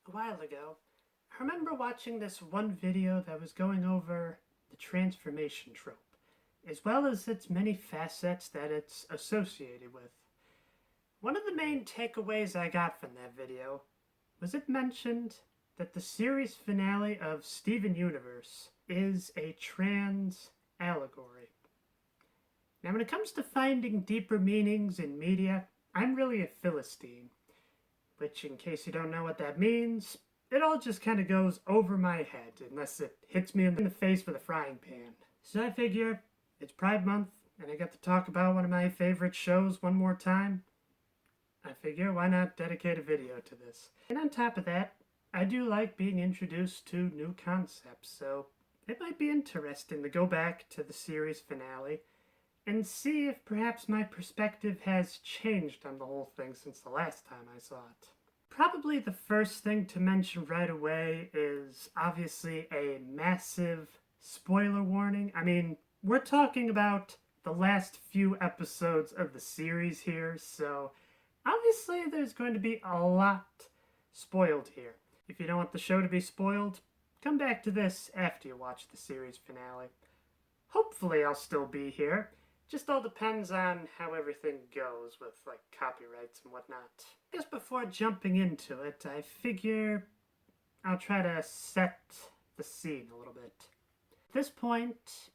A while ago, I remember watching this one video that was going over the transformation trope, as well as its many facets that it's associated with. One of the main takeaways I got from that video was it mentioned that the series finale of Steven Universe is a trans allegory. Now, when it comes to finding deeper meanings in media, I'm really a Philistine, which, in case you don't know what that means, it all just kind of goes over my head unless it hits me in the face with a frying pan. So I figure it's Pride Month and I get to talk about one of my favorite shows one more time. I figure why not dedicate a video to this. And on top of that, I do like being introduced to new concepts, so it might be interesting to go back to the series finale and see if perhaps my perspective has changed on the whole thing since the last time I saw it. Probably the first thing to mention right away is obviously a massive spoiler warning. I mean, we're talking about the last few episodes of the series here, so obviously there's going to be a lot spoiled here. If you don't want the show to be spoiled, come back to this after you watch the series finale. Hopefully I'll still be here. Just all depends on how everything goes with, like, copyrights and whatnot. I guess before jumping into it, I figure I'll try to set the scene a little bit. At this point,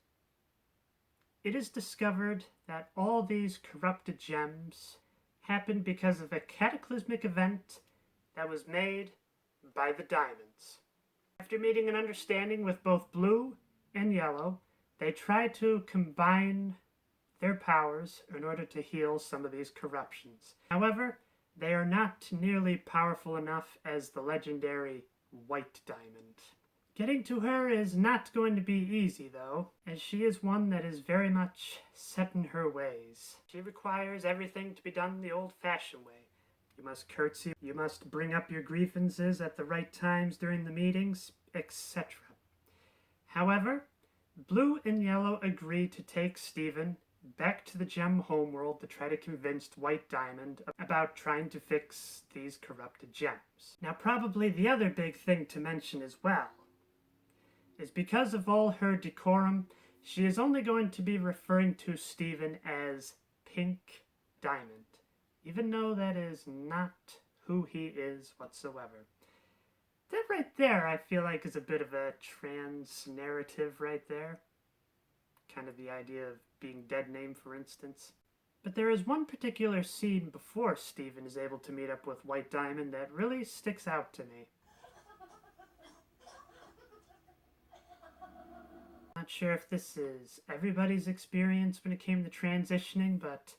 it is discovered that all these corrupted gems happened because of a cataclysmic event that was made by the diamonds. After meeting an understanding with both blue and yellow, they tried to combine their powers in order to heal some of these corruptions. However, they are not nearly powerful enough as the legendary White Diamond. Getting to her is not going to be easy, though, as she is one that is very much set in her ways. She requires everything to be done the old-fashioned way. You must curtsy, you must bring up your grievances at the right times during the meetings, etc. However, Blue and Yellow agree to take Steven back to the gem homeworld to try to convince White Diamond about trying to fix these corrupted gems. Now, probably the other big thing to mention as well is because of all her decorum, she is only going to be referring to Steven as Pink Diamond, even though that is not who he is whatsoever. That right there, I feel like, is a bit of a trans narrative right there. Kind of the idea of being dead name, for instance. But there is one particular scene before Steven is able to meet up with White Diamond that really sticks out to me. Not sure if this is everybody's experience when it came to transitioning, but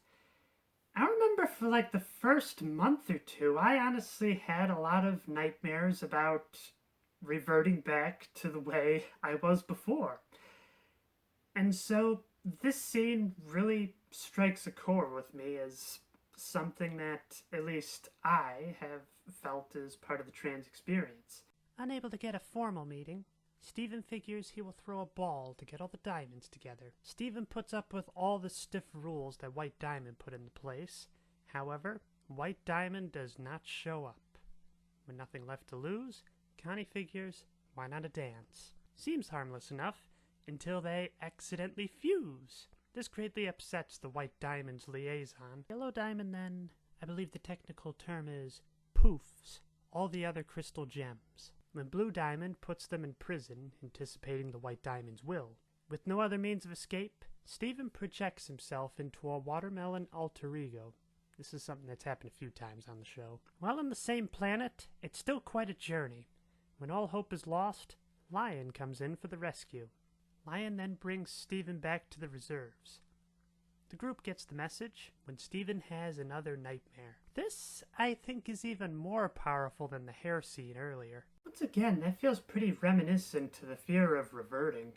I remember for like the first month or two, I honestly had a lot of nightmares about reverting back to the way I was before. And so this scene really strikes a chord with me as something that at least I have felt as part of the trans experience. Unable to get a formal meeting, Steven figures he will throw a ball to get all the diamonds together. Steven puts up with all the stiff rules that White Diamond put into place. However, White Diamond does not show up. With nothing left to lose, Connie figures, why not a dance? Seems harmless enough, until they accidentally fuse. This greatly upsets the White Diamond's liaison. Yellow Diamond then, I believe the technical term is, poofs all the other crystal gems. When Blue Diamond puts them in prison, anticipating the White Diamond's will. With no other means of escape, Steven projects himself into a watermelon alter ego. This is something that's happened a few times on the show. While on the same planet, it's still quite a journey. When all hope is lost, Lion comes in for the rescue. Lion then brings Steven back to the reserves. The group gets the message when Steven has another nightmare. This, I think, is even more powerful than the hair scene earlier. Once again, that feels pretty reminiscent to the fear of reverting.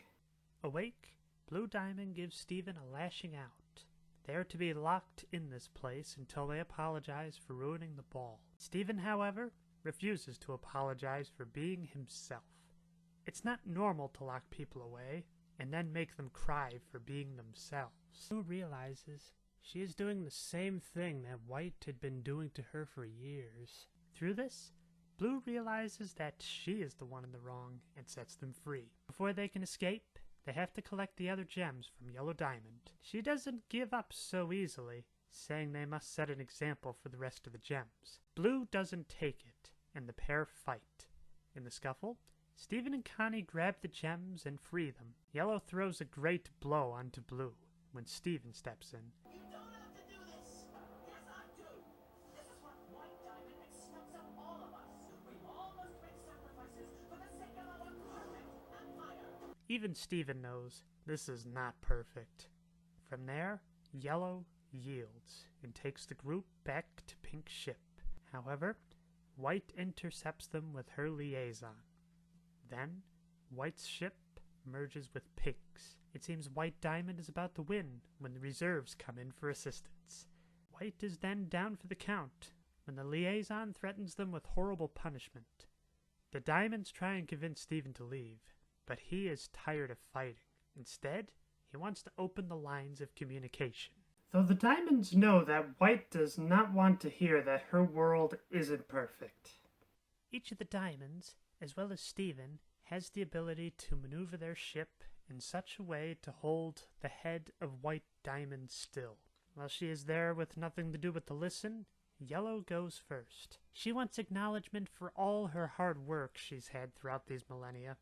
Awake, Blue Diamond gives Steven a lashing out. They are to be locked in this place until they apologize for ruining the ball. Steven, however, refuses to apologize for being himself. It's not normal to lock people away and then make them cry for being themselves. Blue realizes she is doing the same thing that White had been doing to her for years. Through this, Blue realizes that she is the one in the wrong and sets them free. Before they can escape, they have to collect the other gems from Yellow Diamond. She doesn't give up so easily, saying they must set an example for the rest of the gems. Blue doesn't take it, and the pair fight. In the scuffle, Steven and Connie grab the gems and free them. Yellow throws a great blow onto Blue when Steven steps in. You don't have to do this! Yes, I do! This is what White Diamond expects of all of us. We all must make sacrifices for the sake of our perfect empire. Even Steven knows this is not perfect. From there, Yellow yields and takes the group back to Pink's ship. However, White intercepts them with her liaison. Then, White's ship merges with Pink's. It seems White Diamond is about to win when the reserves come in for assistance. White is then down for the count when the liaison threatens them with horrible punishment. The Diamonds try and convince Steven to leave, but he is tired of fighting. Instead, he wants to open the lines of communication. Though the Diamonds know that White does not want to hear that her world isn't perfect. Each of the Diamonds, as well as Steven, has the ability to maneuver their ship in such a way to hold the head of White Diamond still. While she is there with nothing to do but to listen, Yellow goes first. She wants acknowledgement for all her hard work she's had throughout these millennia.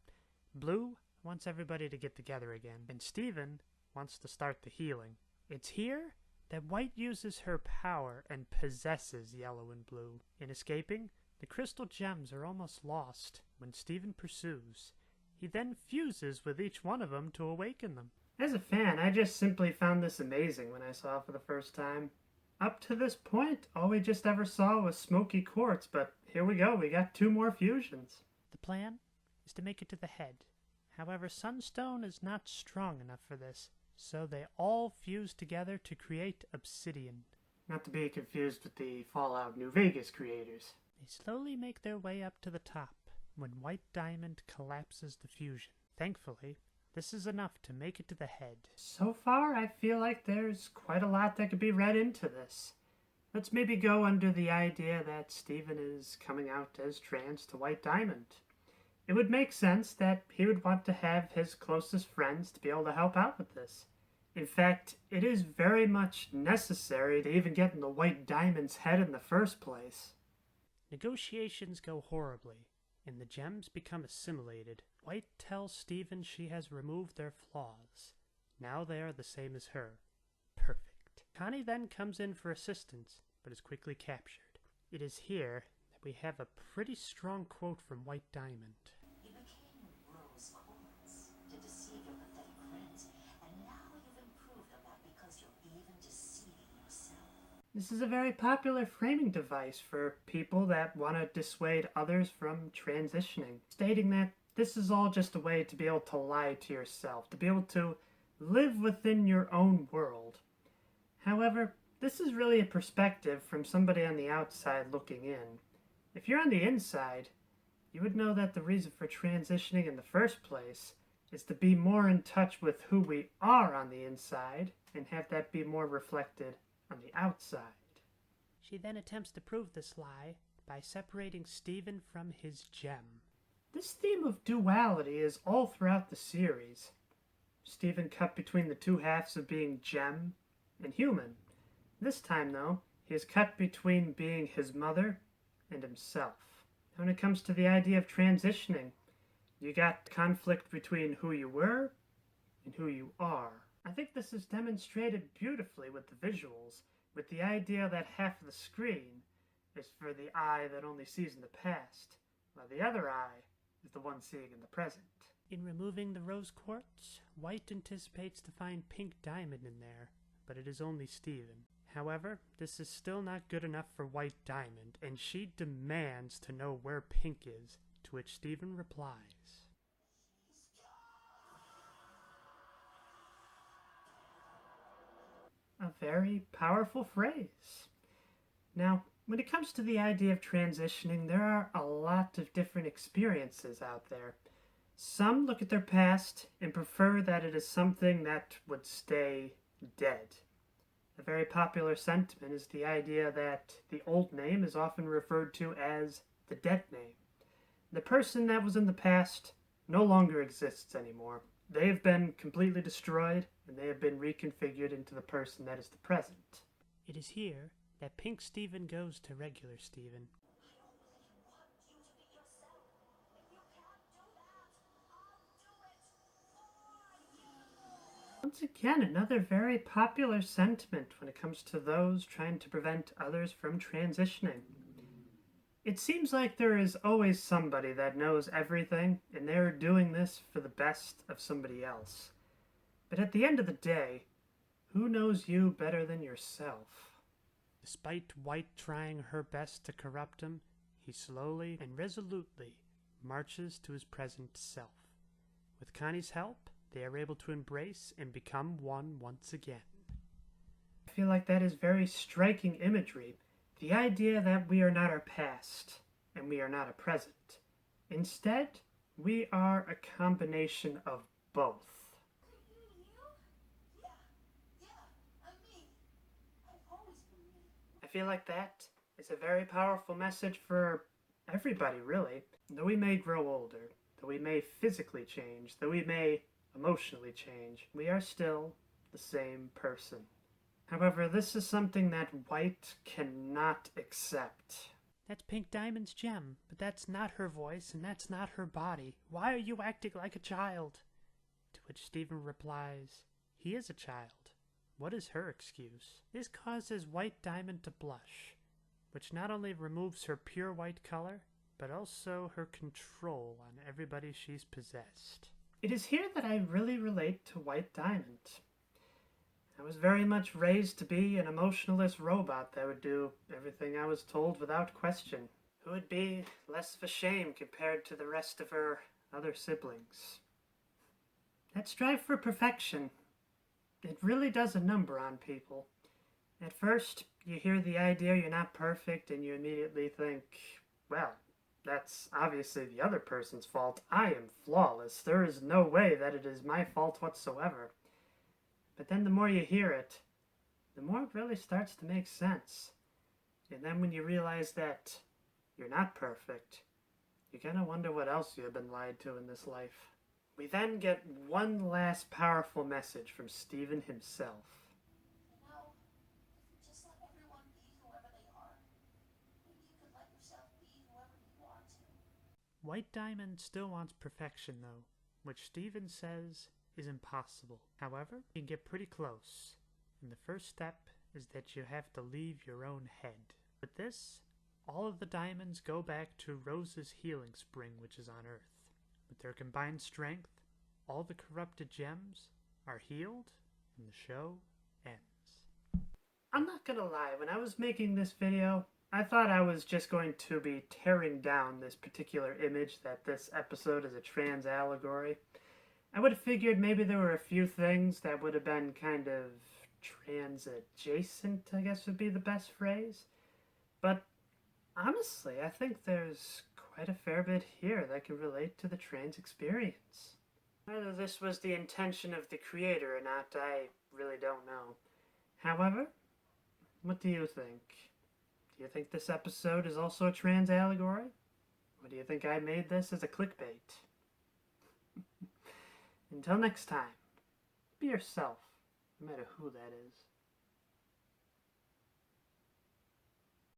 Blue wants everybody to get together again, and Steven wants to start the healing. It's here that White uses her power and possesses Yellow and Blue. In escaping, the crystal gems are almost lost when Steven pursues. He then fuses with each one of them to awaken them. As a fan, I just simply found this amazing when I saw it for the first time. Up to this point, all we just ever saw was smoky quartz, but here we go, we got 2 more fusions. The plan is to make it to the head. However, Sunstone is not strong enough for this, so they all fuse together to create obsidian. Not to be confused with the Fallout New Vegas creators. They slowly make their way up to the top when White Diamond collapses the fusion. Thankfully, this is enough to make it to the head. So far, I feel like there's quite a lot that could be read into this. Let's maybe go under the idea that Steven is coming out as trans to White Diamond. It would make sense that he would want to have his closest friends to be able to help out with this. In fact, it is very much necessary to even get in the White Diamond's head in the first place. Negotiations go horribly, and the gems become assimilated. White tells Steven she has removed their flaws. Now they are the same as her. Perfect. Connie then comes in for assistance, but is quickly captured. It is here that we have a pretty strong quote from White Diamond. You became rose quartz to deceive your pathetic friends, and now you've improved on that because you're even deceiving yourself. This is a very popular framing device for people that want to dissuade others from transitioning, stating that this is all just a way to be able to lie to yourself, to be able to live within your own world. However, this is really a perspective from somebody on the outside looking in. If you're on the inside, you would know that the reason for transitioning in the first place is to be more in touch with who we are on the inside and have that be more reflected on the outside. She then attempts to prove this lie by separating Steven from his gem. This theme of duality is all throughout the series. Steven cut between the 2 halves of being gem and human. This time, though, he is cut between being his mother and himself. When it comes to the idea of transitioning, you got conflict between who you were and who you are. I think this is demonstrated beautifully with the visuals, with the idea that half of the screen is for the eye that only sees in the past, while the other eye is the one seeing in the present. In removing the rose quartz, White anticipates to find Pink Diamond in there, but it is only Steven. However, this is still not good enough for White Diamond, and she demands to know where Pink is, to which Steven replies. A very powerful phrase. Now, when it comes to the idea of transitioning, there are a lot of different experiences out there. Some look at their past and prefer that it is something that would stay dead. A very popular sentiment is the idea that the old name is often referred to as the dead name. The person that was in the past no longer exists anymore. They have been completely destroyed, and they have been reconfigured into the person that is the present. It is here that Pink Steven goes to regular Steven. Once again, another very popular sentiment when it comes to those trying to prevent others from transitioning. It seems like there is always somebody that knows everything, and they're doing this for the best of somebody else. But at the end of the day, who knows you better than yourself? Despite White trying her best to corrupt him, he slowly and resolutely marches to his present self. With Connie's help, they are able to embrace and become one once again. I feel like that is very striking imagery. The idea that we are not our past and we are not a present. Instead, we are a combination of both. I feel like that is a very powerful message for everybody, really. Though we may grow older, though we may physically change, though we may emotionally change, we are still the same person. However, this is something that White cannot accept. That's Pink Diamond's gem, but that's not her voice and that's not her body. Why are you acting like a child? To which Steven replies, he is a child. What is her excuse? This causes White Diamond to blush, which not only removes her pure white color, but also her control on everybody she's possessed. It is here that I really relate to White Diamond. I was very much raised to be an emotionless robot that would do everything I was told without question, who would be less of a shame compared to the rest of her other siblings. That strive for perfection, it really does a number on people. At first, you hear the idea you're not perfect and you immediately think, well, that's obviously the other person's fault. I am flawless. There is no way that it is my fault whatsoever. But then the more you hear it, the more it really starts to make sense. And then when you realize that you're not perfect, you're gonna wonder what else you have been lied to in this life. We then get one last powerful message from Steven himself. Just let everyone be whoever they are. Maybe you could let yourself be whoever you want to. White Diamond still wants perfection though, which Steven says is impossible. However, you can get pretty close, and the first step is that you have to leave your own head. With this, all of the diamonds go back to Rose's healing spring, which is on Earth. With their combined strength, all the corrupted gems are healed, and the show ends. I'm not gonna lie, when I was making this video, I thought I was just going to be tearing down this particular image that this episode is a trans allegory. I would have figured maybe there were a few things that would have been kind of trans-adjacent, I guess would be the best phrase. But honestly, I think there's quite a fair bit here that can relate to the trans experience. Whether this was the intention of the creator or not, I really don't know. However, what do you think? Do you think this episode is also a trans allegory? Or do you think I made this as a clickbait? Until next time, be yourself, no matter who that is.